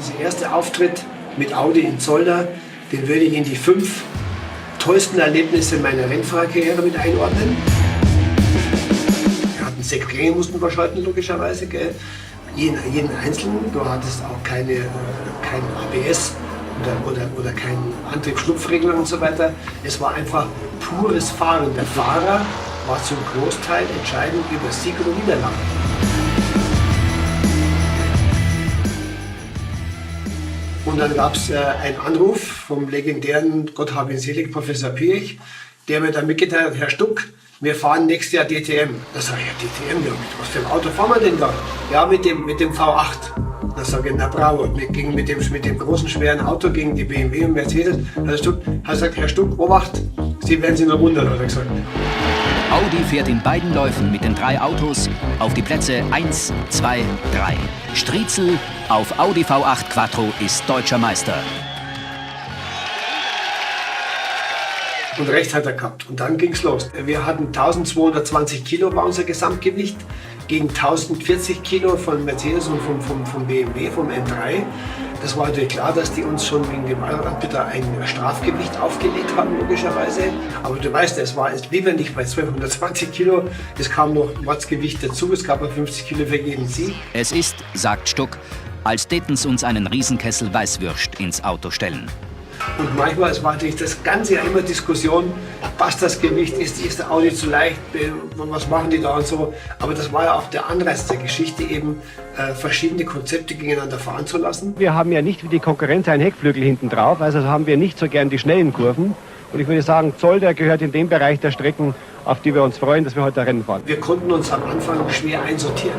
Dieser erste Auftritt mit Audi in Zolder, den würde ich in die 5 tollsten Erlebnisse meiner Rennfahrerkarriere mit einordnen. Wir hatten 6 Gänge, mussten wir schalten, logischerweise. Gell? Jeden einzelnen. Du hattest auch kein ABS oder kein Antriebsschlupfregler und so weiter. Es war einfach pures Fahren. Der Fahrer war zum Großteil entscheidend über Sieg oder Niederlage. Und dann gab es einen Anruf vom legendären, Gott habe ihn selig, Professor Pirch, der mir dann mitgeteilt hat, Herr Stuck, wir fahren nächstes Jahr DTM. Da sage ich, ja, DTM, ja, was für ein Auto fahren wir denn da? Ja, mit dem V8. Da sage ich, na bravo, wir gingen mit dem großen, schweren Auto gegen die BMW und Mercedes. Hat gesagt, Herr Stuck, Obacht, Sie werden sich noch wundern, hat er gesagt. Audi fährt in beiden Läufen mit den 3 Autos auf die Plätze 1, 2, 3. Striezel auf Audi V8 Quattro ist deutscher Meister. Und recht hat er gehabt. Und dann ging es los. Wir hatten 1220 Kilo war unser Gesamtgewicht gegen 1040 Kilo von Mercedes und vom BMW, vom M3. Das war natürlich klar, dass die uns schon wegen dem Anbieter ein Strafgewicht aufgelegt haben, logischerweise. Aber du weißt, es war lieber nicht bei 1220 Kilo. Es kam noch Mordsgewicht dazu. Es gab 50 Kilo für jeden Sieg. Es ist, sagt Stuck, als täten sie uns einen Riesenkessel Weißwürst ins Auto stellen. Und manchmal, es war natürlich das ganze Jahr immer Diskussion, passt das Gewicht, ist der Audi zu leicht, was machen die da und so. Aber das war ja auch der Anreiz der Geschichte, eben verschiedene Konzepte gegeneinander fahren zu lassen. Wir haben ja nicht wie die Konkurrenz einen Heckflügel hinten drauf, also haben wir nicht so gern die schnellen Kurven. Und ich würde sagen, Zolder gehört in den Bereich der Strecken, auf die wir uns freuen, dass wir heute Rennen fahren. Wir konnten uns am Anfang schwer einsortieren.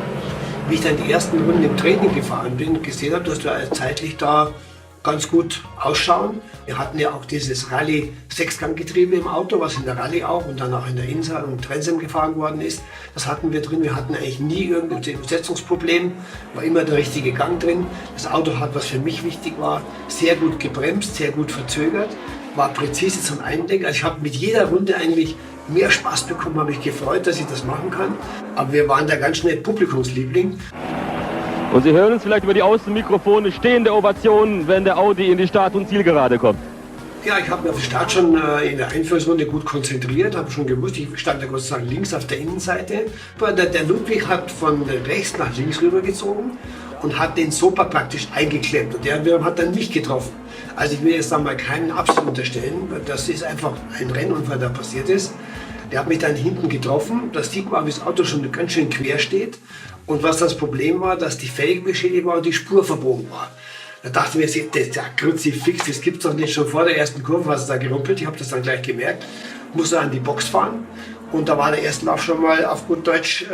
Wie ich dann die ersten Runden im Training gefahren bin und gesehen habe, dass wir zeitlich da ganz gut ausschauen. Wir hatten ja auch dieses Rallye-Sechsganggetriebe im Auto, was in der Rallye auch und dann auch in der Insa und Trensem gefahren worden ist. Das hatten wir drin. Wir hatten eigentlich nie irgendein Übersetzungsproblem, war immer der richtige Gang drin. Das Auto hat, was für mich wichtig war, sehr gut gebremst, sehr gut verzögert, war präzise zum Einlenken. Also ich habe mit jeder Runde eigentlich mehr Spaß bekommen, habe mich gefreut, dass ich das machen kann. Aber wir waren da ganz schnell Publikumsliebling. Und Sie hören uns vielleicht über die Außenmikrofone stehende Ovationen, wenn der Audi in die Start- und Zielgerade kommt. Ja, ich habe mich auf den Start schon in der Einführungsrunde gut konzentriert, habe schon gewusst, ich stand da Gott sei Dank links auf der Innenseite. Der Ludwig hat von rechts nach links rübergezogen und hat den Sopa praktisch eingeklemmt. Und der hat dann mich getroffen. Also ich will jetzt da mal keinen Absicht unterstellen, das ist einfach ein Rennunfall, der passiert ist. Der hat mich dann hinten getroffen, da sieht man, wie das Auto schon ganz schön quer steht. Und was das Problem war, dass die Felge beschädigt war und die Spur verbogen war. Da dachte ich mir, das ist ja kruzifix, das gibt es doch nicht. Schon vor der ersten Kurve was es da gerumpelt. Ich habe das dann gleich gemerkt. Musste an die Box fahren. Und da war der erste Lauf schon mal auf gut Deutsch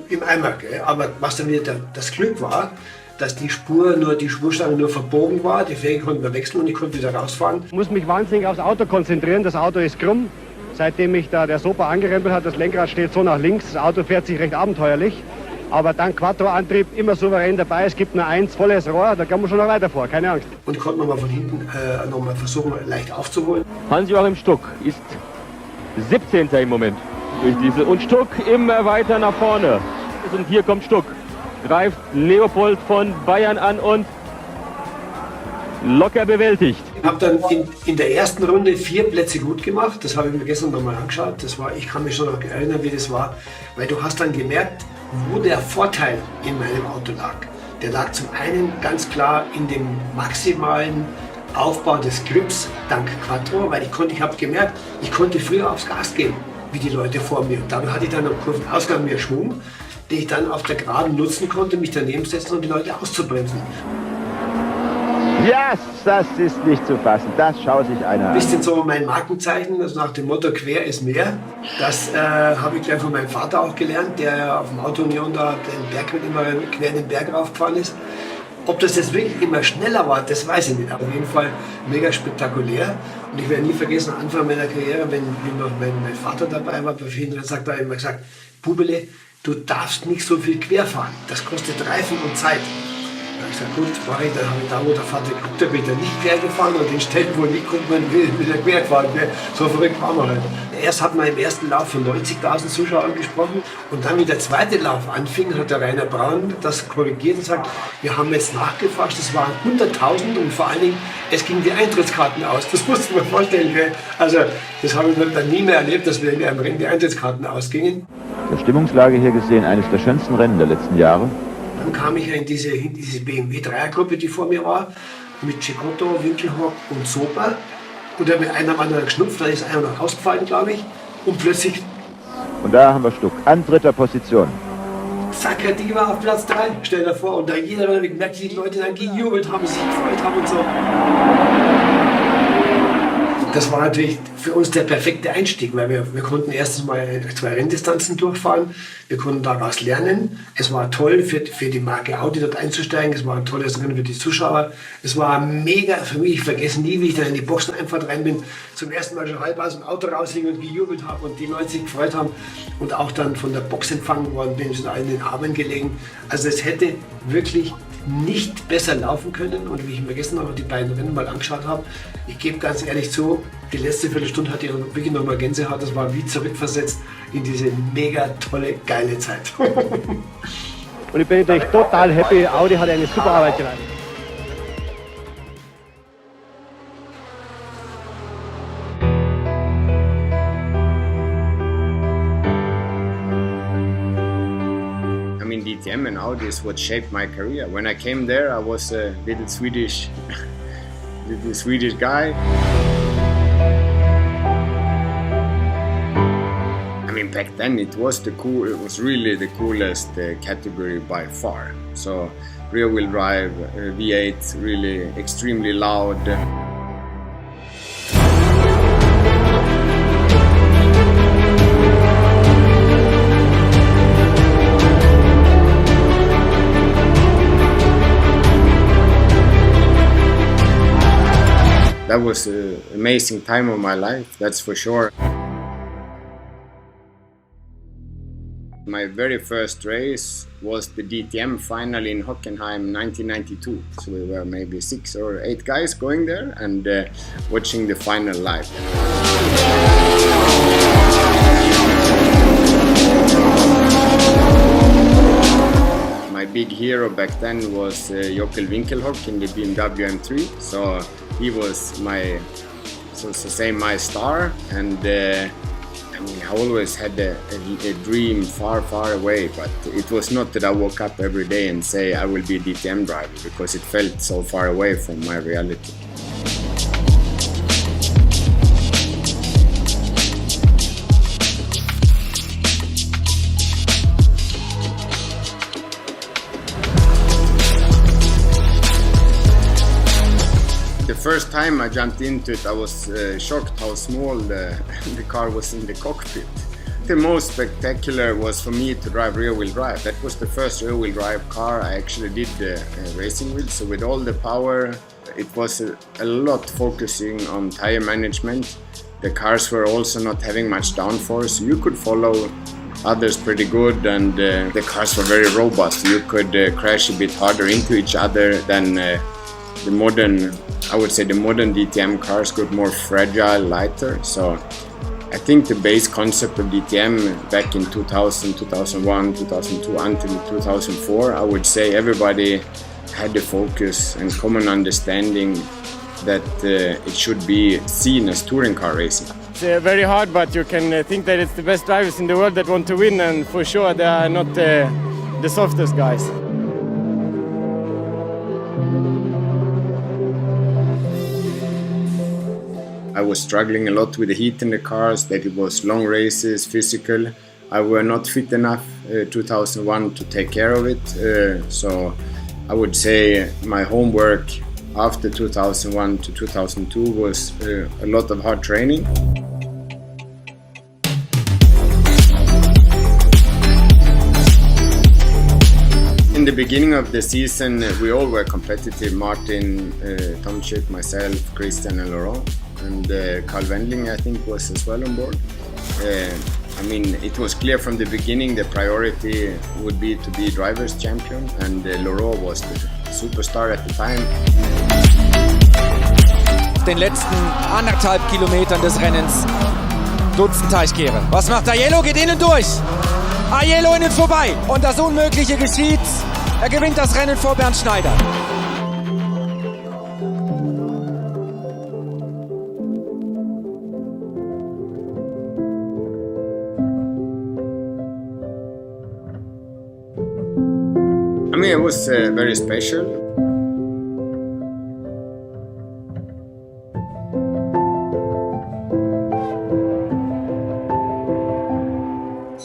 im Eimer. Gell? Aber was dann wieder das Glück war, dass die Spurstange nur verbogen war. Die Felge konnten wir wechseln und ich konnte wieder rausfahren. Ich muss mich wahnsinnig aufs Auto konzentrieren. Das Auto ist krumm. Seitdem mich da der Sopa angerempelt hat, das Lenkrad steht so nach links. Das Auto fährt sich recht abenteuerlich. Aber dank Quattro-Antrieb immer souverän dabei. Es gibt nur eins volles Rohr, da kann man schon noch weiter vor, keine Angst. Und ich konnte noch mal von hinten noch mal versuchen, leicht aufzuholen. Hans-Joachim Stuck ist 17. im Moment durch diese. Und Stuck immer weiter nach vorne. Und hier kommt Stuck. Greift Leopold von Bayern an und locker bewältigt. Ich habe dann in der ersten Runde 4 Plätze gut gemacht. Das habe ich mir gestern noch mal angeschaut. Ich kann mich schon noch erinnern, wie das war. Weil du hast dann gemerkt, wo der Vorteil in meinem Auto lag. Der lag zum einen ganz klar in dem maximalen Aufbau des Grips dank Quattro, weil ich habe gemerkt, ich konnte früher aufs Gas gehen, wie die Leute vor mir. Und damit hatte ich dann am Kurvenausgang mehr Schwung, den ich dann auf der Geraden nutzen konnte, mich daneben setzen und die Leute auszubremsen. Ja, das ist nicht zu fassen. Das schaut sich einer an. Ein bisschen so mein Markenzeichen, also nach dem Motto quer ist mehr. Das habe ich gleich von meinem Vater auch gelernt, der auf dem Autounion da den Berg mit immer quer den Berg raufgefahren ist. Ob das jetzt wirklich immer schneller war, das weiß ich nicht. Aber auf jeden Fall mega spektakulär. Und ich werde nie vergessen, am Anfang meiner Karriere, wenn noch mein Vater dabei war, bei vielen Rennen, hat er immer gesagt, Bubele, du darfst nicht so viel quer fahren. Das kostet Reifen und Zeit. Da habe ich gesagt, gut, mach ich. Dann habe ich da, wo der Vater geguckt hat, bin ich dann nicht quer gefahren und den Stellen, wo nicht kommt, man will, wieder quer gefahren. So verrückt waren wir halt. Erst hat man im ersten Lauf von 90.000 Zuschauern gesprochen und dann, wie der zweite Lauf anfing, hat der Rainer Braun das korrigiert und sagt, wir haben jetzt nachgeforscht, es waren 100.000 und vor allen Dingen, es gingen die Eintrittskarten aus. Das musst du mir vorstellen. Also das habe ich dann nie mehr erlebt, dass wir in einem Rennen die Eintrittskarten ausgingen. Der Stimmungslage hier gesehen, eines der schönsten Rennen der letzten Jahre. Dann kam ich in diese BMW-Dreiergruppe, die vor mir war, mit Cecotto, Winkelhock und Soper. Und der mit einem am anderen geschnupft, da ist einer noch rausgefallen, glaube ich. Und plötzlich... Und da haben wir Stuck, an dritter Position. Zack, die war auf Platz 3, stell dir vor. Und da jeder hat gemerkt, wie die Leute dann gejubelt haben, sich gefreut haben und so. Das war natürlich für uns der perfekte Einstieg, weil wir konnten erstens mal 2 Renndistanzen durchfahren, wir konnten daraus lernen. Es war toll für die Marke Audi dort einzusteigen, es war ein tolles Rennen für die Zuschauer. Es war mega für mich, ich vergesse nie, wie ich dann in die Boxeneinfahrt rein bin, zum ersten Mal schon halb aus dem Auto raushing und gejubelt habe und die Leute sich gefreut haben und auch dann von der Box empfangen worden bin, schon allen in den Armen gelegen. Also es hätte wirklich nicht besser laufen können und wie ich mir gestern noch die beiden Rennen mal angeschaut habe, ich gebe ganz ehrlich zu, die letzte Viertelstunde hatte ich wirklich nochmal Gänsehaut, das war wie zurückversetzt in diese mega tolle, geile Zeit. Und ich bin natürlich total happy, Audi hat eine super Arbeit geleistet. DTM and Audi is what shaped my career. When I came there, I was a little Swedish guy. I mean, back then it was really the coolest category by far. So rear-wheel drive, V8, really extremely loud. That was an amazing time of my life, that's for sure. My very first race was the DTM final in Hockenheim 1992. So we were maybe 6 or 8 guys going there and watching the final live. My big hero back then was Jockel Winkelhock in the BMW M3. So he was my star, and I mean, I always had a dream far away, but it was not that I woke up every day and say I will be a DTM driver, because it felt so far away from my reality. The first time I jumped into it, I was shocked how small the car was in the cockpit. The most spectacular was for me to drive rear-wheel drive. That was the first rear-wheel drive car I actually did racing with. So with all the power, it was a lot focusing on tire management. The cars were also not having much downforce. You could follow others pretty good, and the cars were very robust. You could crash a bit harder into each other than the modern DTM cars got more fragile, lighter. So I think the base concept of DTM back in 2000, 2001, 2002 until 2004, I would say everybody had the focus and common understanding that it should be seen as touring car racing. It's very hard, but you can think that it's the best drivers in the world that want to win, and for sure they are not the softest guys. I was struggling a lot with the heat in the cars, that it was long races, physical. I were not fit enough 2001 to take care of it. So I would say my homework after 2001 to 2002 was a lot of hard training. In the beginning of the season, we all were competitive. Martin, Tomczyk, myself, Christian and Laurent. And Carl Wendling, I think, was as well on board. I mean, it was clear from the beginning the priority would be to be driver's champion, and Laurent was the superstar at the time. Den letzten 1,5 Kilometern des Rennens Dutzend Teichkehre. Was macht Aiello? Geht innen durch. Aiello innen vorbei. Und das Unmögliche geschieht. Er gewinnt das Rennen vor Bernd Schneider. I mean, it was very special.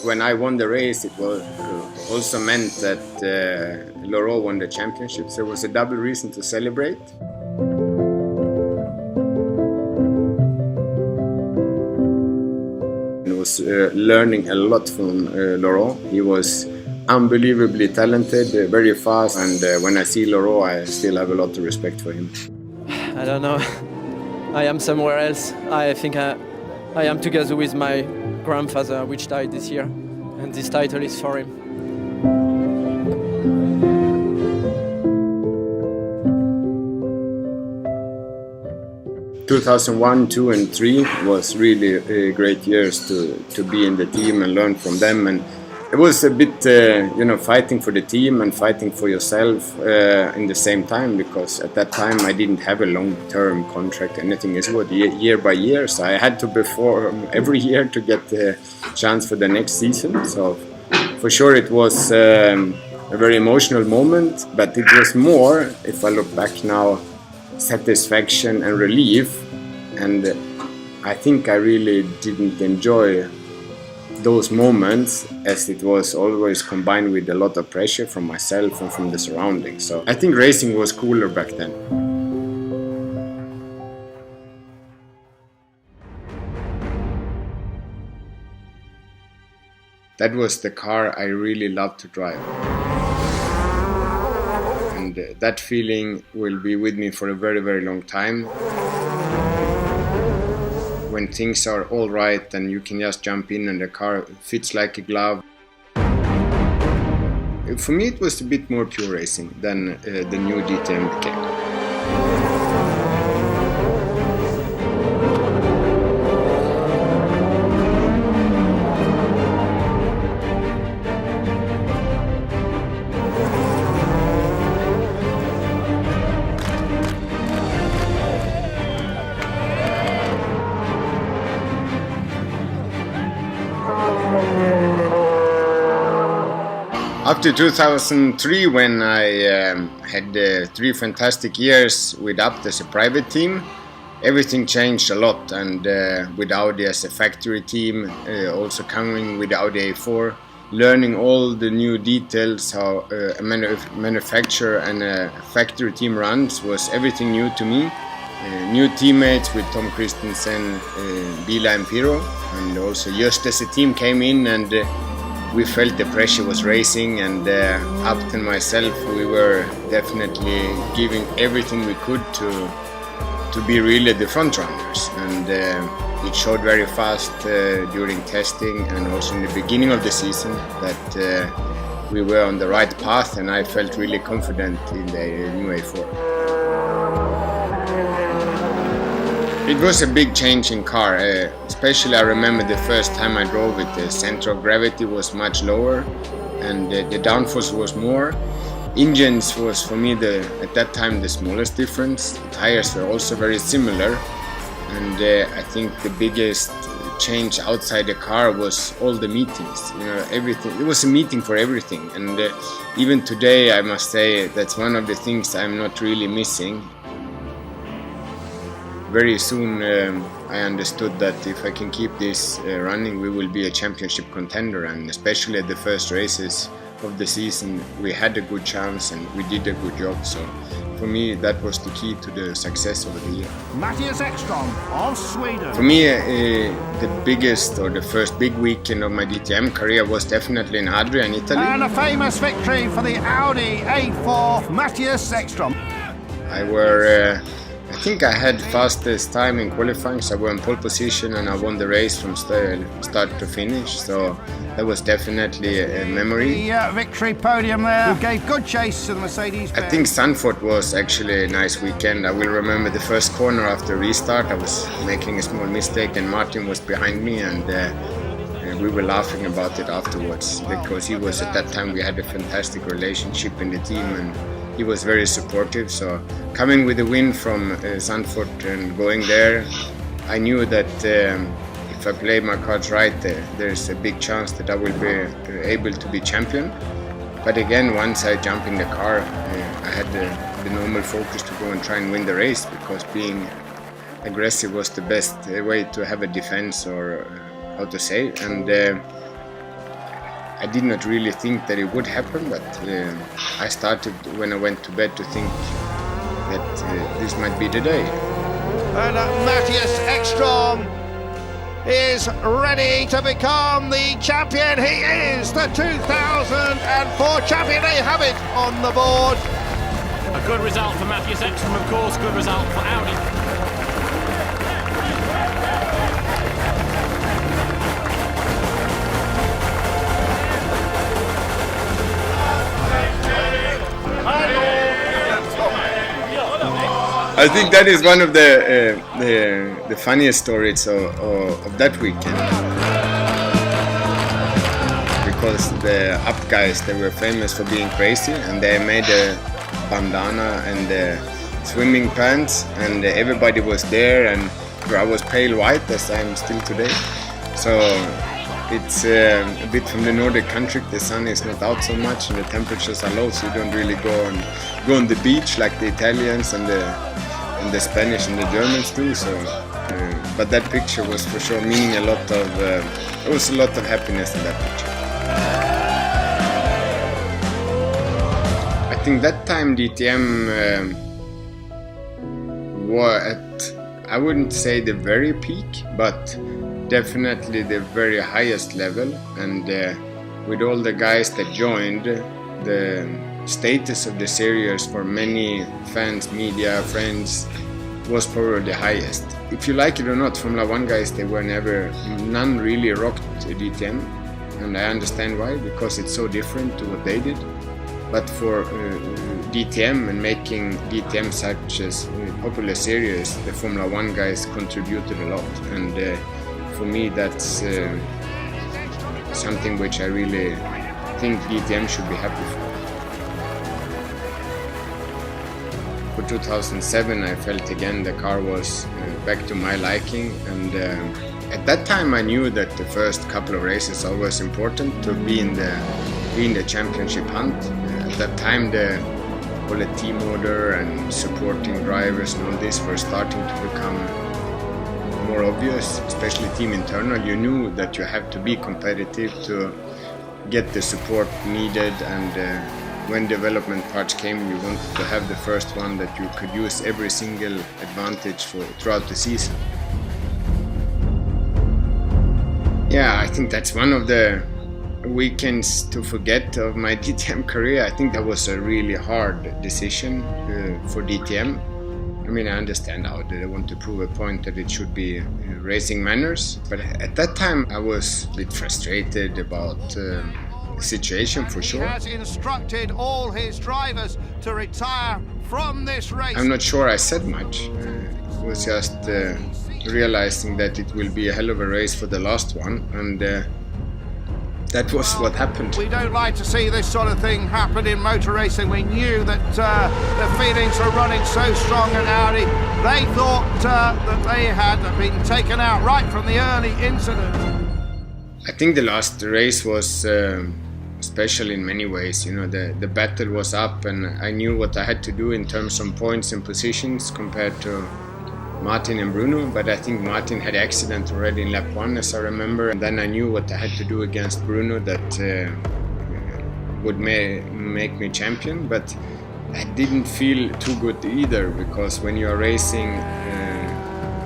When I won the race, it was also meant that Laurent won the championship, so it was a double reason to celebrate. I was learning a lot from Laurent. He was unbelievably talented, very fast, and when I see Laurent, I still have a lot of respect for him. I don't know. I am somewhere else. I think I am together with my grandfather, which died this year, and this title is for him. In 2001, 2 and 3 was really great years to be in the team and learn from them, and it was a bit fighting for the team and fighting for yourself in the same time, because at that time I didn't have a long-term contract. Anything is year by year, so I had to perform every year to get the chance for the next season. So for sure it was a very emotional moment, but it was more, if I look back now, satisfaction and relief. And I think I really didn't enjoy those moments, as it was always combined with a lot of pressure from myself and from the surroundings. So I think racing was cooler back then. That was the car I really loved to drive. And that feeling will be with me for a very, very long time. When things are all right and you can just jump in and the car fits like a glove. For me it was a bit more pure racing than the new DTM became. After 2003, when I had 3 fantastic years with Abt as a private team, everything changed a lot, and with Audi as a factory team, also coming with the Audi A4, learning all the new details, how a manufacturer and a factory team runs, was everything new to me. New teammates with Tom Kristensen, Biela and Piro, and also just as a team came in, and we felt the pressure was raising, and Abt and myself, we were definitely giving everything we could to be really the front runners, and it showed very fast during testing and also in the beginning of the season that we were on the right path, and I felt really confident in the new A4. It was a big change in car, especially I remember the first time I drove it, the center of gravity was much lower and the downforce was more. Engines was for me at that time the smallest difference. The tires were also very similar, and I think the biggest change outside the car was all the meetings, everything. It was a meeting for everything, and even today I must say that's one of the things I'm not really missing. Very soon I understood that if I can keep this running, we will be a championship contender, and especially at the first races of the season we had a good chance and we did a good job. So for me that was the key to the success of the year. Mattias Ekström of Sweden. For me the biggest or the first big weekend of my DTM career was definitely in Adria in Italy. And a famous victory for the Audi A4, Mattias Ekström. I were I think I had fastest time in qualifying, so I was in pole position and I won the race from start to finish, so that was definitely a memory. The victory podium there gave good chase to the Mercedes pair. I think Zandvoort was actually a nice weekend. I will remember the first corner after restart. I was making a small mistake and Martin was behind me, and we were laughing about it afterwards, because he was, at that time we had a fantastic relationship in the team and he was very supportive. So coming with a win from Zandvoort and going there, I knew that if I play my cards right, there's a big chance that I will be able to be champion. But again, once I jumped in the car, I had the normal focus to go and try and win the race, because being aggressive was the best way to have a defense, or how to say. And I did not really think that it would happen, but I started when I went to bed to think that this might be the day. And Mattias Ekström is ready to become the champion. He is the 2004 champion. They have it on the board. A good result for Mattias Ekström, of course, good result for Audi. I think that is one of the funniest stories of that weekend, because the up guys, they were famous for being crazy, and they made a bandana and the swimming pants, and everybody was there, and I was pale white, as I am still today. So it's a bit from the Nordic country. The sun is not out so much and the temperatures are low, so you don't really go on the beach like the Italians and the Spanish and the Germans do. So, but that picture was for sure meaning a lot of. There was a lot of happiness in that picture. I think that time DTM were at, I wouldn't say the very peak, but definitely the very highest level. And with all the guys that joined, the status of the series for many fans, media, friends was probably the highest. If you like it or not, Formula 1 guys, they were none really rocked DTM, and I understand why, because it's so different to what they did. But for DTM and making DTM such as popular series, the Formula 1 guys contributed a lot, and for me that's something which I really think DTM should be happy for. For 2007, I felt again the car was back to my liking, and at that time I knew that the first couple of races are always important to be in the championship hunt. At that time, the team order and supporting drivers and all this were starting to become more obvious, especially team internal. You knew that you have to be competitive to get the support needed, and when development parts came, you wanted to have the first one that you could use every single advantage throughout the season. Yeah, I think that's one of the weekends to forget of my DTM career. I think that was a really hard decision for DTM. I mean, I understand how they want to prove a point that it should be racing manners, but at that time I was a bit frustrated about the situation, for sure. He has instructed all his drivers to retire from this race. I'm not sure I said much. It was just realizing that it will be a hell of a race for the last one, and that was what happened. We don't like to see this sort of thing happen in motor racing. We knew that the feelings were running so strong at Audi. They thought that they had been taken out right from the early incident. I think the last race was special in many ways. You know, the battle was up, and I knew what I had to do in terms of points and positions compared to Martin and Bruno, but I think Martin had an accident already in lap 1, as I remember, and then I knew what I had to do against Bruno that would make me champion, but I didn't feel too good either, because when you are racing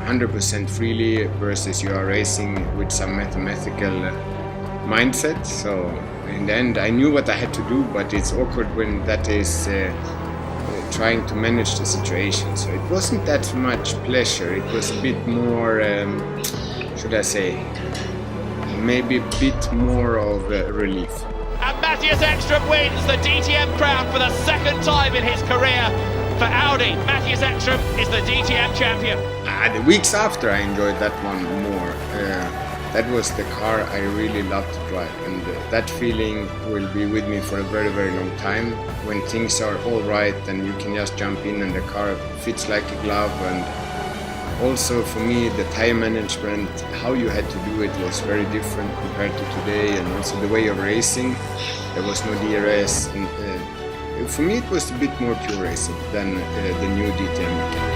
100% freely versus you are racing with some mathematical mindset, so in the end I knew what I had to do, but it's awkward when that is trying to manage the situation. So it wasn't that much pleasure, it was a bit more, should I say, maybe a bit more of relief. And Mattias Ekström wins the DTM crown for the second time in his career. For Audi, Mattias Ekström is the DTM champion. The weeks after I enjoyed that one more. That was the car I really loved to drive, and that feeling will be with me for a very, very long time. When things are all right and you can just jump in and the car fits like a glove. And also for me, the tire management, how you had to do it was very different compared to today, and also the way of racing. There was no DRS. And, for me, it was a bit more pure racing than the new DTM mechanic.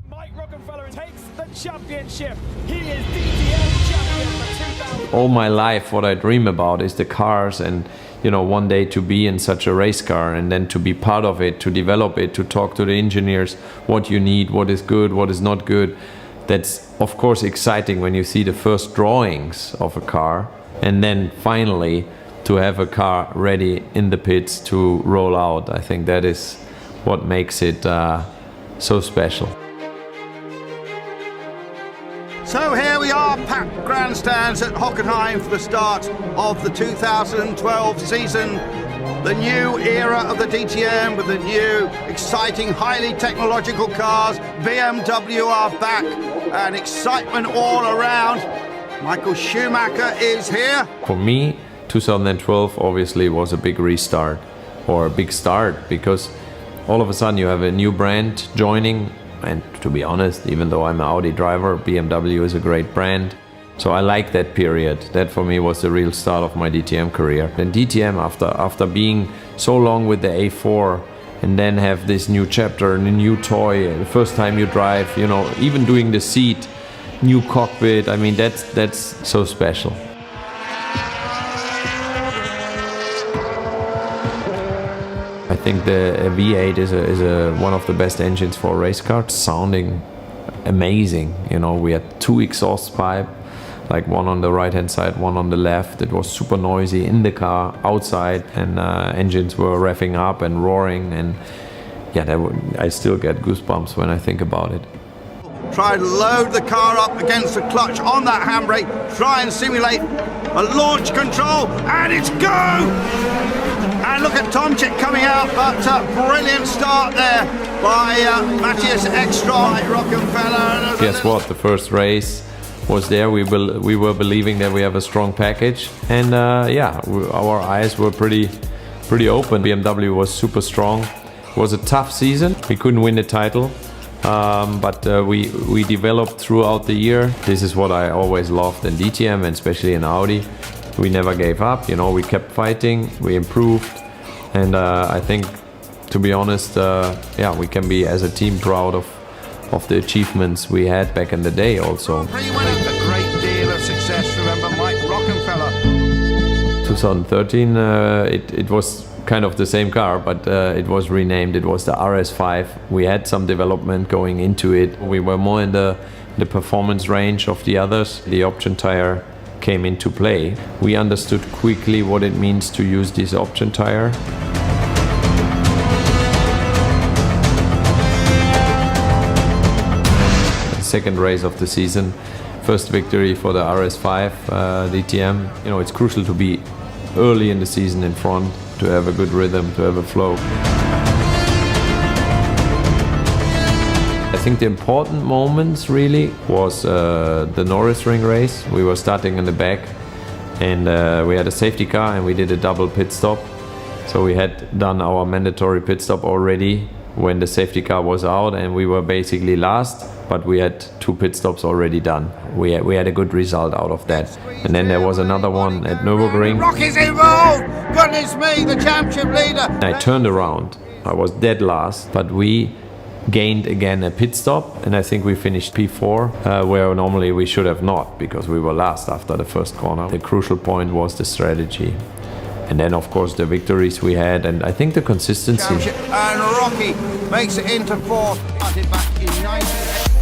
Mike Rockenfeller takes the championship. He is DTM champion for 2000. All my life, what I dream about is the cars, and one day to be in such a race car and then to be part of it, to develop it, to talk to the engineers, what you need, what is good, what is not good. That's of course exciting when you see the first drawings of a car, and then finally to have a car ready in the pits to roll out. I think that is what makes it so special. So here we are, packed grandstands at Hockenheim for the start of the 2012 season. The new era of the DTM with the new, exciting, highly technological cars. BMW are back and excitement all around. Michael Schumacher is here. For me, 2012 obviously was a big restart or a big start, because all of a sudden you have a new brand joining. And to be honest, even though I'm an Audi driver, BMW is a great brand. So I like that period. That for me was the real start of my DTM career. And DTM, after being so long with the A4, and then have this new chapter and a new toy, the first time you drive, even doing the seat, new cockpit, I mean, that's so special. I think the V8 is one of the best engines for a race car, sounding amazing. We had two exhaust pipes, like one on the right hand side, one on the left. It was super noisy in the car, outside, and engines were revving up and roaring, and I still get goosebumps when I think about it. Try and load the car up against the clutch on that handbrake, try and simulate a launch control, and it's go! And look at Tomczyk coming out, but brilliant start there by Mattias Ekström, Mike Rockenfeller. Guess what? The first race was there. We were believing that we have a strong package, and our eyes were pretty open. BMW was super strong. It was a tough season. We couldn't win the title, but we developed throughout the year. This is what I always loved in DTM, and especially in Audi. We never gave up, we kept fighting, we improved, and I think, to be honest, we can be as a team proud of the achievements we had back in the day also. A great deal of success, remember Mike Rockenfeller. 2013, it was kind of the same car, but it was renamed. It was the RS5. We had some development going into it. We were more in the performance range of the others. The option tire came into play. We understood quickly what it means to use this option tire. Second race of the season, first victory for the RS5 DTM. It's crucial to be early in the season in front, to have a good rhythm, to have a flow. I think the important moments really was the Norris Ring race. We were starting in the back, and we had a safety car, and we did a double pit stop. So we had done our mandatory pit stop already when the safety car was out, and we were basically last, but we had two pit stops already done. We had a good result out of that. And then there was another one at Nürburgring. Rocky's involved! Goodness me, the championship leader! I turned around. I was dead last, but we gained again a pit stop, and I think we finished P4, where normally we should have not, because we were last after the first corner. The crucial point was the strategy. And then, of course, the victories we had, and I think the consistency. And Rocky makes it into fourth. Back in 90.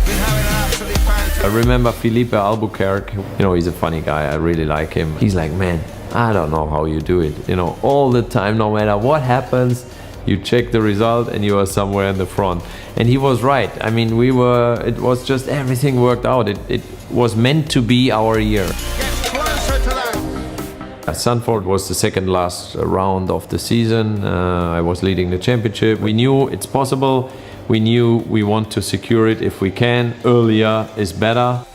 Been having an absolutely fantastic. I remember Felipe Albuquerque. You know, he's a funny guy. I really like him. He's like, man, I don't know how you do it. You know, all the time, no matter what happens, you check the result and you are somewhere in the front. And he was right. I mean, it was just everything worked out. It was meant to be our year. Zandvoort was the second last round of the season. I was leading the championship. We knew it's possible. We knew we want to secure it if we can. Earlier is better.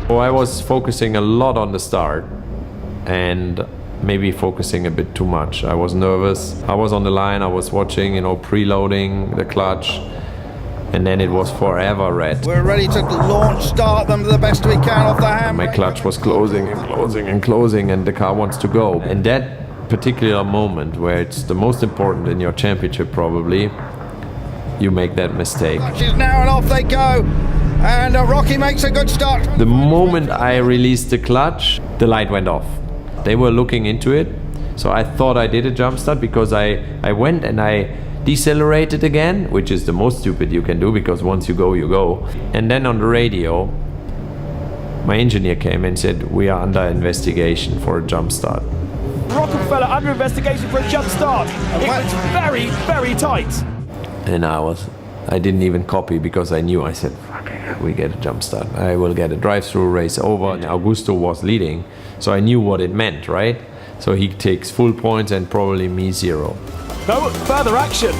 So I was focusing a lot on the start and maybe focusing a bit too much. I was nervous. I was on the line. I was watching, preloading the clutch. And then it was forever red. We're ready to launch, start them the best we can off the handbrake. My clutch was closing and closing and closing, and the car wants to go. And that particular moment where it's the most important in your championship probably, you make that mistake. She's now and off they go. And Rocky makes a good start. The moment I released the clutch, the light went off. They were looking into it. So I thought I did a jump start because I went and I decelerated again, which is the most stupid you can do because once you go, you go. And then on the radio, my engineer came and said, we are under investigation for a jump start. Rockenfeller under investigation for a jump start. It was very, very tight. And I didn't even copy because I knew. I said, fuck, we get a jump start. I will get a drive-through race over. And Augusto was leading, so I knew what it meant, right? So he takes full points and probably me 0. No further action,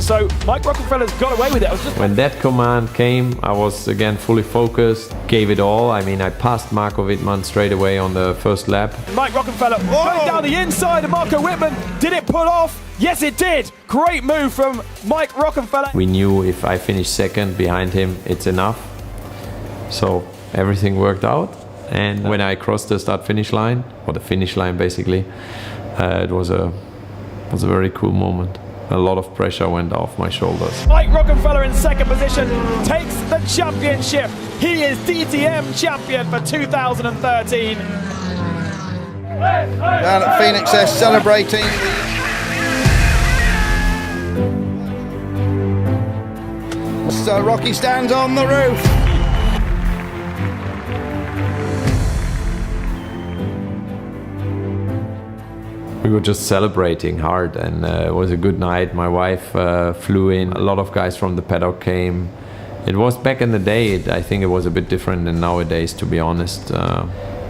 so Mike Rockenfeller's got away with it. When that command came, I was again fully focused, gave it all. I mean, I passed Marco Wittmann straight away on the first lap. Mike Rockenfeller going down the inside of Marco Wittmann. Did it pull off? Yes, it did. Great move from Mike Rockenfeller. We knew if I finished second behind him, it's enough. So everything worked out. And when I crossed the start-finish line, or the finish line basically, it was a very cool moment. A lot of pressure went off my shoulders. Mike Rockenfeller in second position takes the championship. He is DTM champion for 2013. Down at Phoenix, they're celebrating. So Rocky stands on the roof. We were just celebrating hard, and it was a good night. My wife flew in. A lot of guys from the paddock came. It was back in the day. I think it was a bit different than nowadays, to be honest.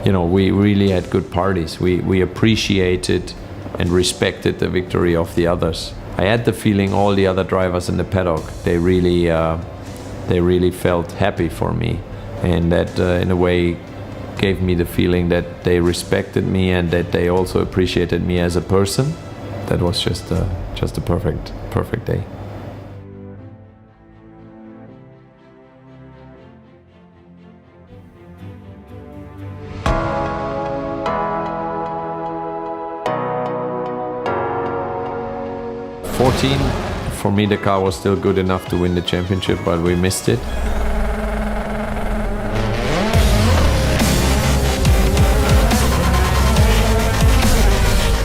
We really had good parties. We appreciated and respected the victory of the others. I had the feeling all the other drivers in the paddock, they really felt happy for me, and that in a way gave me the feeling that they respected me and that they also appreciated me as a person. That was just a perfect day. For me, the car was still good enough to win the championship, but we missed it.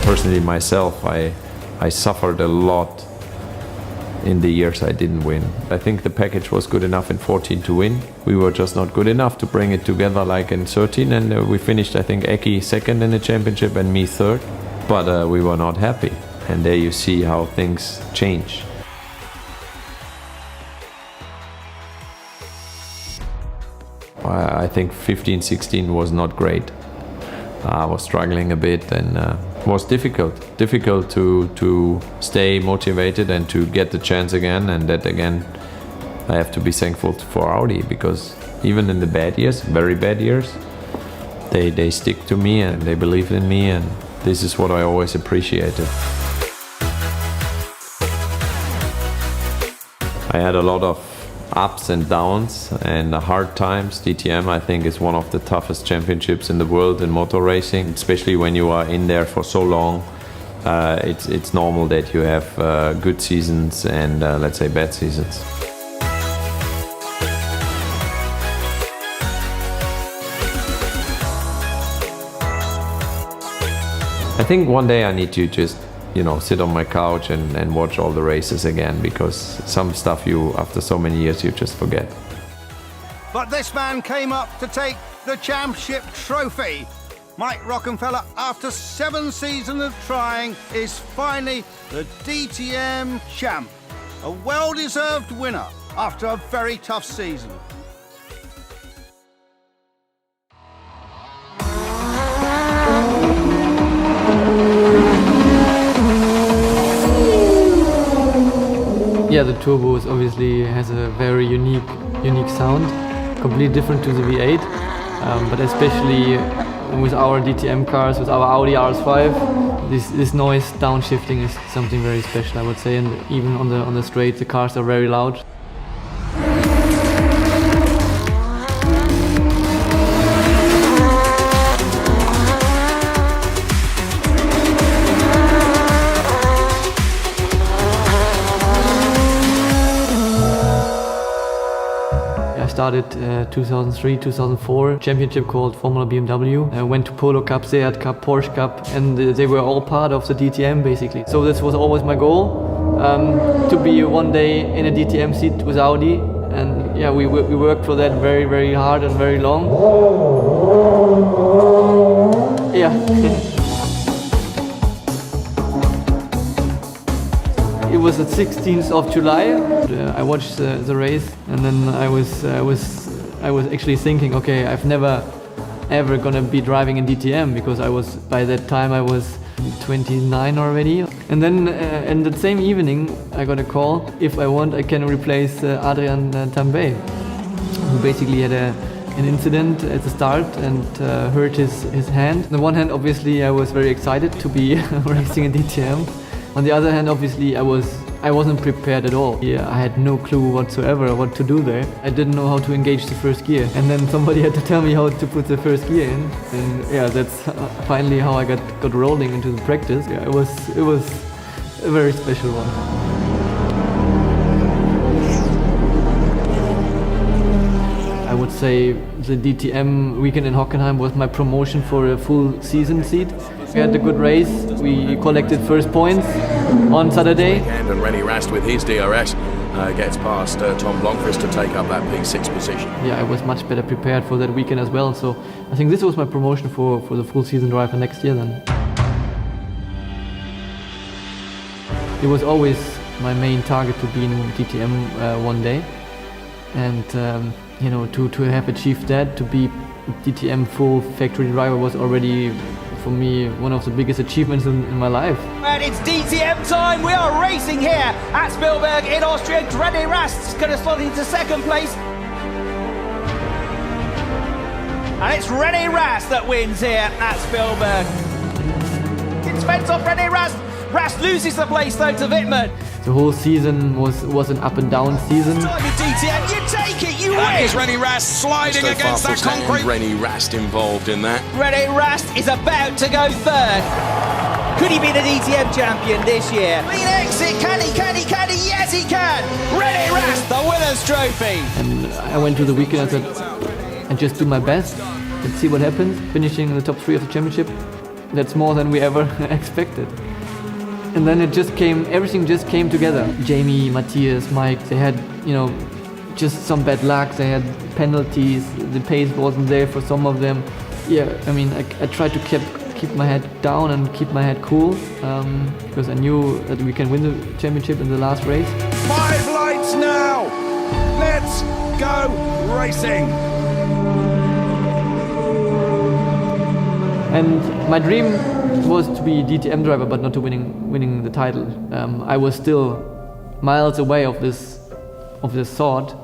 Personally, myself, I suffered a lot in the years I didn't win. I think the package was good enough in 14 to win. We were just not good enough to bring it together like in 13, and we finished, I think, Eki second in the championship and me third. But we were not happy, and there you see how things change. I think 15, 16 was not great. I was struggling a bit, and it was difficult to stay motivated and to get the chance again. And that again, I have to be thankful for Audi, because even in the bad years, very bad years, they stick to me and they believe in me, and this is what I always appreciated. I had a lot of ups and downs and hard times. DTM, I think, is one of the toughest championships in the world in motor racing, especially when you are in there for so long. It's normal that you have good seasons and let's say bad seasons. I think one day I need to just, sit on my couch and watch all the races again, because some stuff after so many years, you just forget. But this man came up to take the championship trophy. Mike Rockenfeller, after 7 seasons of trying, is finally the DTM champ. A well-deserved winner after a very tough season. Yeah, the turbo obviously has a very unique sound, completely different to the V8, but especially with our DTM cars, with our Audi RS5, this noise downshifting is something very special, I would say, and even on the straight, the cars are very loud. I started 2003, 2004, championship called Formula BMW. I went to Polo Cup, Seat Cup, Porsche Cup, and they were all part of the DTM basically. So this was always my goal, to be one day in a DTM seat with Audi. And yeah, we worked for that very, very hard and very long. Yeah. It was the 16th of July. I watched the race, and then I was actually thinking, okay, I've never ever gonna be driving in DTM, because by that time I was 29 already. And then in the same evening I got a call, if I want I can replace Adrian Tambay, who basically had an incident at the start and hurt his hand. On the one hand, obviously I was very excited to be racing in DTM. On the other hand, obviously I wasn't prepared at all. Yeah, I had no clue whatsoever what to do there. I didn't know how to engage the first gear, and then somebody had to tell me how to put the first gear in. And yeah, that's finally how I got rolling into the practice. Yeah, it was a very special one. I would say the DTM weekend in Hockenheim was my promotion for a full season seat. We had a good race. We collected first points on Saturday. And René Rast with his DRS gets past Tom Blomqvist to take up that P6 position. Yeah, I was much better prepared for that weekend as well. So I think this was my promotion for the full season drive for next year then. It was always my main target to be in DTM one day. And to have achieved that, to be DTM full factory driver was already, for me, one of the biggest achievements in my life. And it's DTM time. We are racing here at Spielberg in Austria. René Rast going to slot into second place. And it's René Rast that wins here at Spielberg. It's fence off René Rast. Rast loses the place though to Wittmann. The whole season was an up and down season. Time in DTM, you take it, you win! And is René Rast sliding against that concrete? René Rast involved in that. René Rast is about to go third. Could he be the DTM champion this year? Clean exit, can he? Yes, he can! René Rast, the winner's trophy! And I went to the weekend and said, I just do my best. Let's see what happens. Finishing in the top 3 of the championship, that's more than we ever expected. And then everything just came together. Jamie, Mattias, Mike, they had, just some bad luck. They had penalties. The pace wasn't there for some of them. Yeah, I mean, I tried to keep my head down and keep my head cool, because I knew that we can win the championship in the last race. 5 lights now. Let's go racing. And my dream was to be DTM driver, but not to winning the title. I was still miles away of this thought,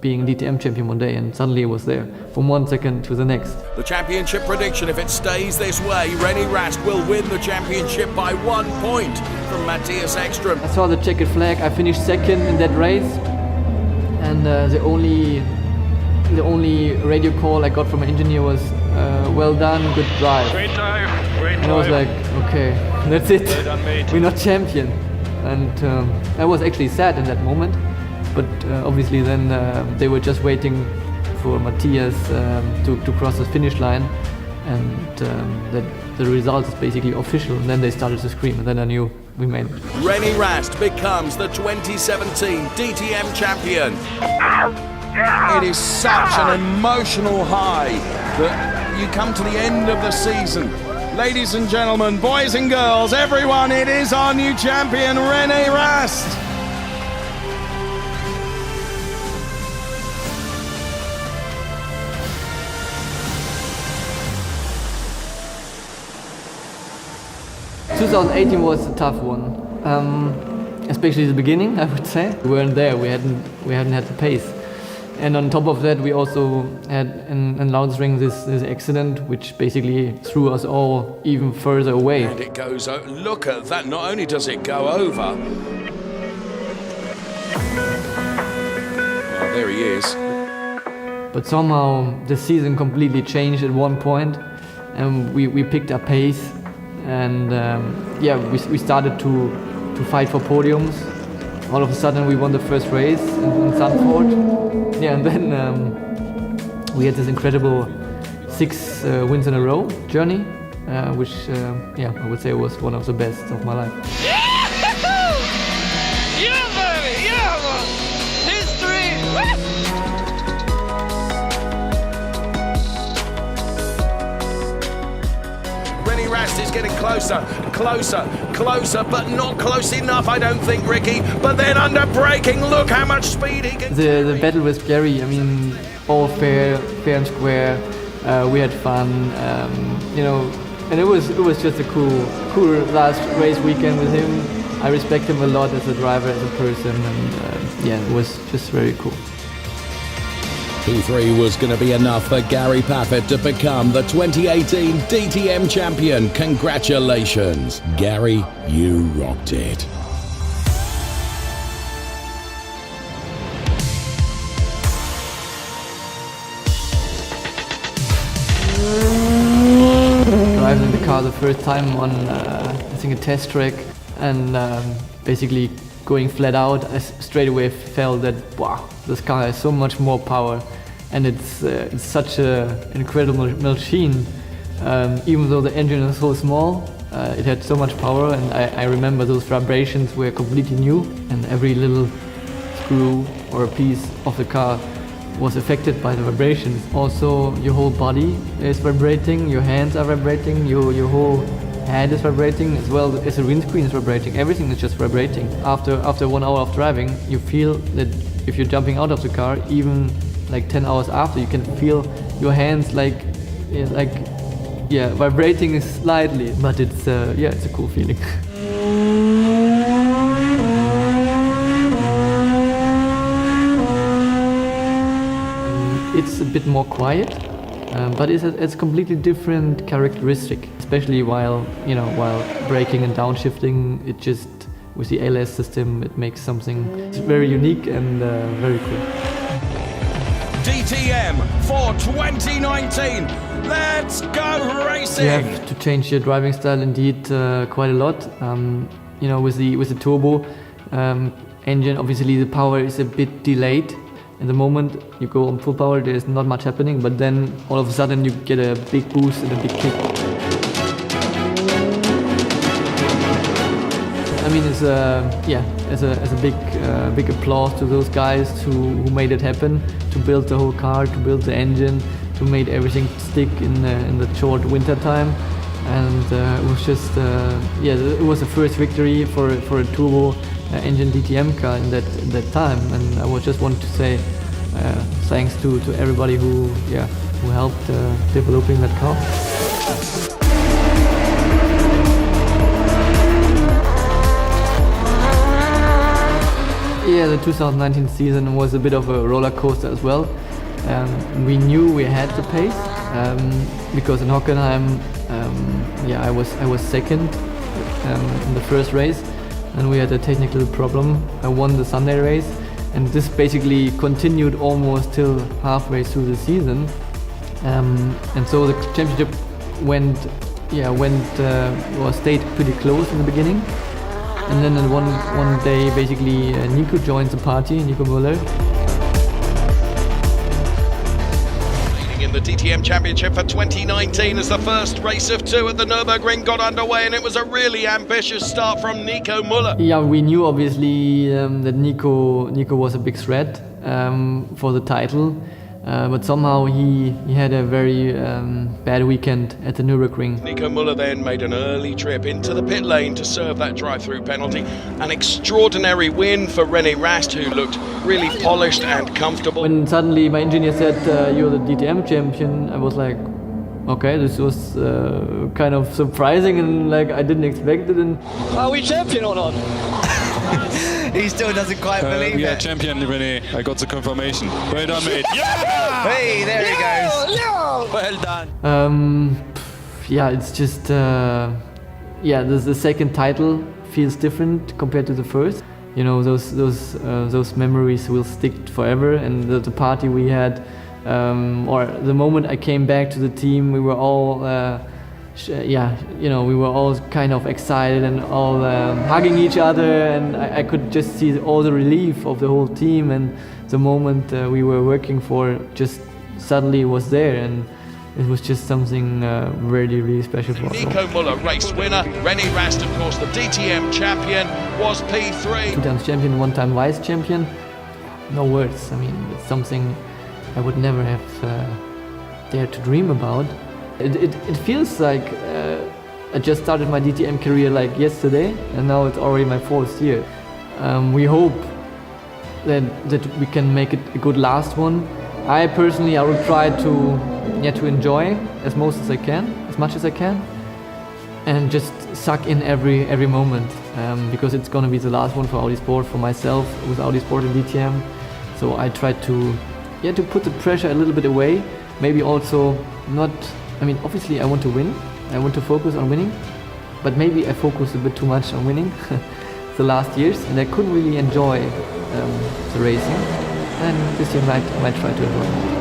being DTM champion one day, and suddenly it was there from 1 second to the next. The championship prediction: if it stays this way, René Rast will win the championship by 1 point from Mattias Ekström. I saw the checkered flag. I finished second in that race, and the only radio call I got from an engineer was, well done, good drive. Great drive. And I was like, okay, that's it. Well done, mate. We're not champion. And I was actually sad in that moment, but obviously then they were just waiting for Mattias to cross the finish line. and that the result is basically official. And then they started to scream, and then I knew we made it. René Rast becomes the 2017 DTM champion. It is such an emotional high that you come to the end of the season. Ladies and gentlemen, boys and girls, everyone, it is our new champion, René Rast. – 2018 was a tough one, especially the beginning. I would say we weren't there. We hadn't had the pace. And on top of that, we also had in Launsring this accident, which basically threw us all even further away. And it goes, look at that, not only does it go over. Oh, there he is. But somehow the season completely changed at one point, and we picked up pace, and we started to fight for podiums. All of a sudden we won the first race in Zandvoort. Yeah, and then we had this incredible 6 wins in a row journey, which I would say was one of the best of my life. Yeah, baby! Yeah! History! René Rast is getting closer, but not close enough, I don't think, Ricky. But then under braking, look how much speed he can... The battle with Gary, I mean, all fair and square. We had fun, and it was just a cool last race weekend with him. I respect him a lot as a driver, as a person, and it was just very cool. P3 was going to be enough for Gary Paffett to become the 2018 DTM champion. Congratulations, Gary, you rocked it. Driving the car the first time on, I think, a test track, and basically going flat out, I straight away felt that, wow, this car has so much more power, and it's such an incredible machine. Even though the engine is so small, it had so much power, and I remember those vibrations were completely new, and every little screw or a piece of the car was affected by the vibrations. Also, your whole body is vibrating, your hands are vibrating, your whole head is vibrating, as well as the windscreen is vibrating. Everything is just vibrating. After 1 hour of driving, you feel that if you're jumping out of the car, even like 10 hours after, you can feel your hands vibrating slightly. But it's a cool feeling. It's a bit more quiet, but it's a completely different characteristic, especially while braking and downshifting. It just, with the ALS system, it makes something very unique and very cool. DTM for 2019. Let's go racing! You have to change your driving style indeed quite a lot. With the turbo engine, obviously the power is a bit delayed. In the moment you go on full power, there's not much happening, but then all of a sudden you get a big boost and a big kick. I mean, it's a big applause to those guys who made it happen, to build the whole car, to build the engine, to make everything stick in the short winter time. And it was just it was the first victory for a turbo engine DTM car in that time, and I just wanted to say thanks to everybody who helped developing that car. Yeah, the 2019 season was a bit of a roller coaster as well. We knew we had the pace because in Hockenheim, I was second in the first race, and we had a technical problem. I won the Sunday race, and this basically continued almost till halfway through the season. And so the championship stayed pretty close in the beginning. And then one day, basically, Nico joins the party, Nico Müller. In the DTM Championship for 2019 as the first race of two at the Nürburgring got underway, and it was a really ambitious start from Nico Müller. Yeah, we knew obviously that Nico was a big threat for the title, but somehow he had a very bad weekend at the Nürburgring. Nico Müller then made an early trip into the pit lane to serve that drive-through penalty. An extraordinary win for René Rast, who looked really polished and comfortable. When suddenly my engineer said, you're the DTM champion, I was like, okay, this was kind of surprising, and like I didn't expect it. And are we champion or not? He still doesn't quite believe we it. are champion, René. I got the confirmation. Well done, mate. Yeah! Hey, there he goes. Yeah! Well done. Yeah, it's just the second title feels different compared to the first. You know, those memories will stick forever, and the party we had, or the moment I came back to the team, we were all. We were all kind of excited and all hugging each other, and I could just see all the relief of the whole team, and the moment we were working for just suddenly was there, and it was just something really, really special for us. Nico Müller, race winner. René Rast, of course, the DTM champion, was P3. 2 times champion, 1 time vice champion. No words. I mean, it's something I would never have dared to dream about. It feels like I just started my DTM career like yesterday, and now it's already my 4th year. We hope that we can make it a good last one. I personally, I will try to enjoy as much as I can, and just suck in every moment, because it's gonna be the last one for Audi Sport, for myself with Audi Sport and DTM. So I try to put the pressure a little bit away. Maybe also not. I mean, obviously I want to win, I want to focus on winning, but maybe I focused a bit too much on winning the last years, and I couldn't really enjoy the racing, and this year I might try to enjoy it.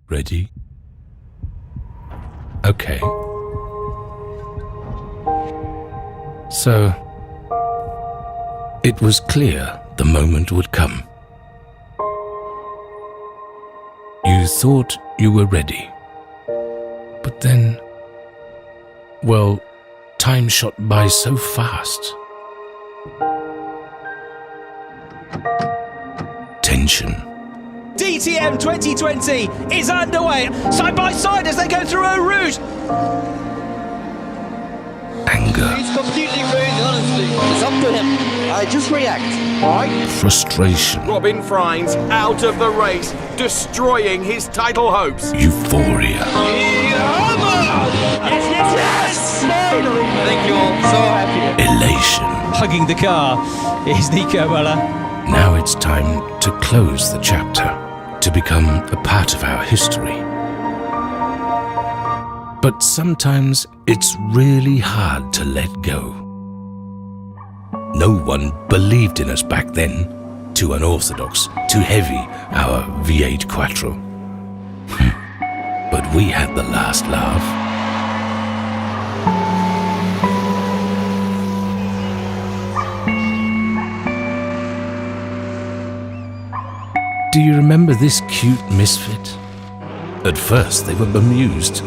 Ready? Okay. So, it was clear the moment would come. You thought you were ready. But then, well, time shot by so fast. Tension. DTM 2020 is underway, side by side as they go through Eau Rouge. Anger. He's completely ruined, honestly. It's up to him. I just react. Alright? Frustration. Robin Freins out of the race, destroying his title hopes. Euphoria. Yes! Finally! I think you're all so happy. Elation. Hugging the car is Nico Müller. Now it's time to close the chapter, to become a part of our history. But sometimes it's really hard to let go. No one believed in us back then. Too unorthodox, too heavy, our V8 Quattro. But we had the last laugh. Do you remember this cute misfit? At first they were bemused,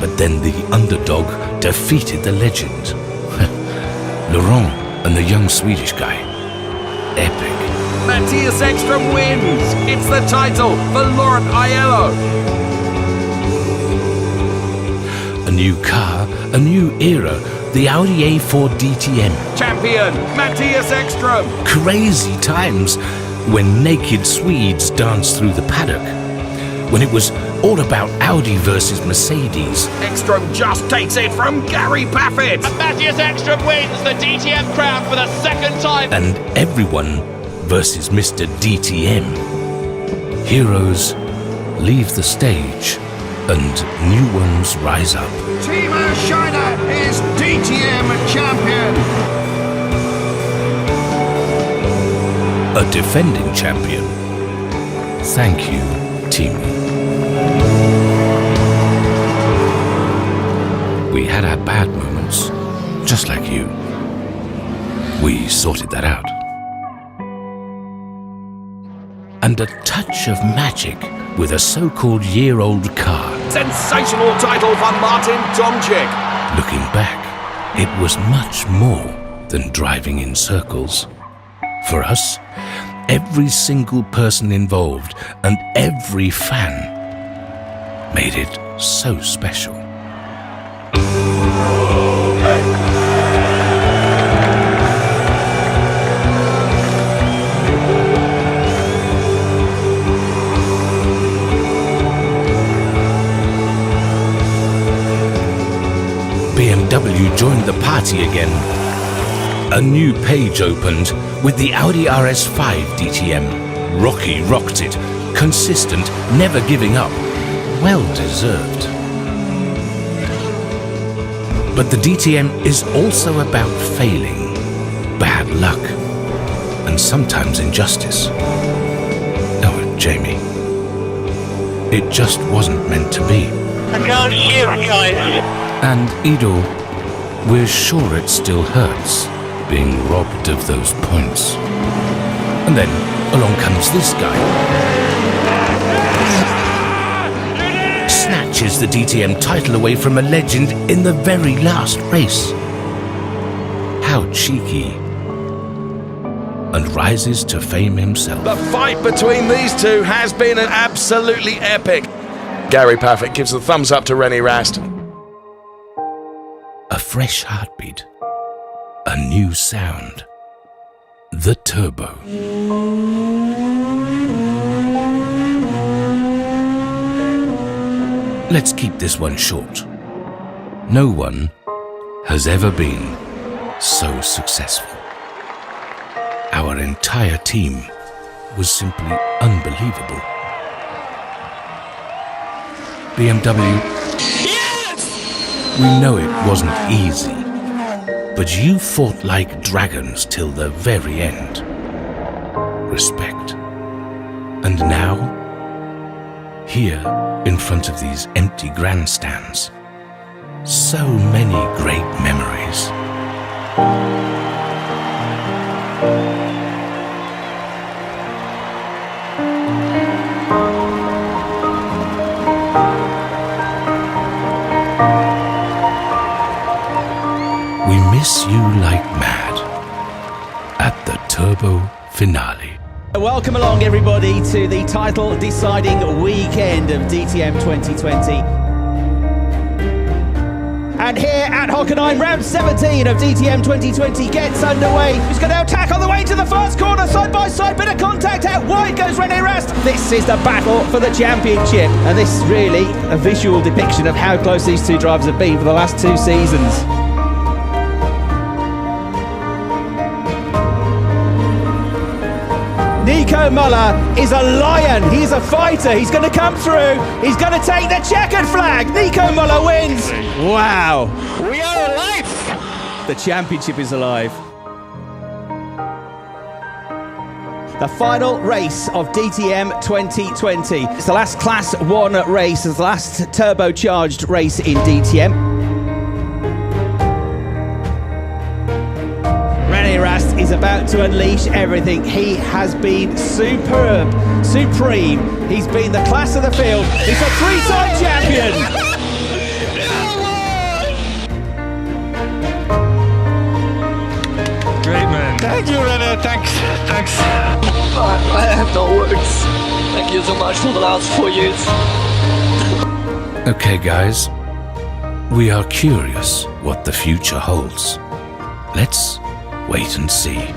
but then the underdog defeated the legend. Laurent and the young Swedish guy. Epic. Mattias Ekström wins. It's the title for Laurent Aiello. A new car, a new era. The Audi A4 DTM. Champion Mattias Ekström. Crazy times when naked Swedes danced through the paddock. When it was all about Audi versus Mercedes. Ekström just takes it from Gary Paffett. And Mattias Ekström wins the DTM crown for the second time. And everyone versus Mr. DTM. Heroes leave the stage and new ones rise up. Timo Scheider is DTM champion. a defending champion. Thank you, Timo. We had our bad moments, just like you. We sorted that out. And a touch of magic with a so-called year-old car. Sensational title for Martin Tomczyk. Looking back, it was much more than driving in circles. For us, every single person involved and every fan made it so special. BMW joined the party again. A new page opened with the Audi RS5 DTM. Rocky rocked it, consistent, never giving up. Well deserved. But the DTM is also about failing, bad luck, and sometimes injustice. Oh, Jamie. It just wasn't meant to be. I can't hear you guys. And Edo, we're sure it still hurts being robbed of those points. And then along comes this guy. Snatches the DTM title away from a legend in the very last race. How cheeky. And rises to fame himself. The fight between these two has been an absolutely epic. Gary Paffett gives the thumbs up to René Rast. A fresh heartbeat, a new sound, the turbo. Let's keep this one short. No one has ever been so successful. Our entire team was simply unbelievable. BMW, we know it wasn't easy, but you fought like dragons till the very end. Respect. And now, here in front of these empty grandstands, so many great memories. We miss you like mad at the Turbo Finale. Welcome along everybody to the title deciding weekend of DTM 2020. And here at Hockenheim, round 17 of DTM 2020 gets underway. He's going to attack on the way to the first corner, side by side, bit of contact out wide goes René Rast. This is the battle for the championship, and this is really a visual depiction of how close these two drivers have been for the last two seasons. Nico Müller is a lion, he's a fighter, he's going to come through, he's going to take the checkered flag. Nico Müller wins. Wow. We are alive. The championship is alive. The final race of DTM 2020. It's the last Class 1 race, it's the last turbocharged race in DTM. René Rast is about to unleash everything. He has been superb, supreme. He's been the class of the field. He's a three-time champion. Great man. Thank you, René. Thanks. I have no words. Thank you so much for the last 4 years. Okay, guys. We are curious what the future holds. Let's wait and see.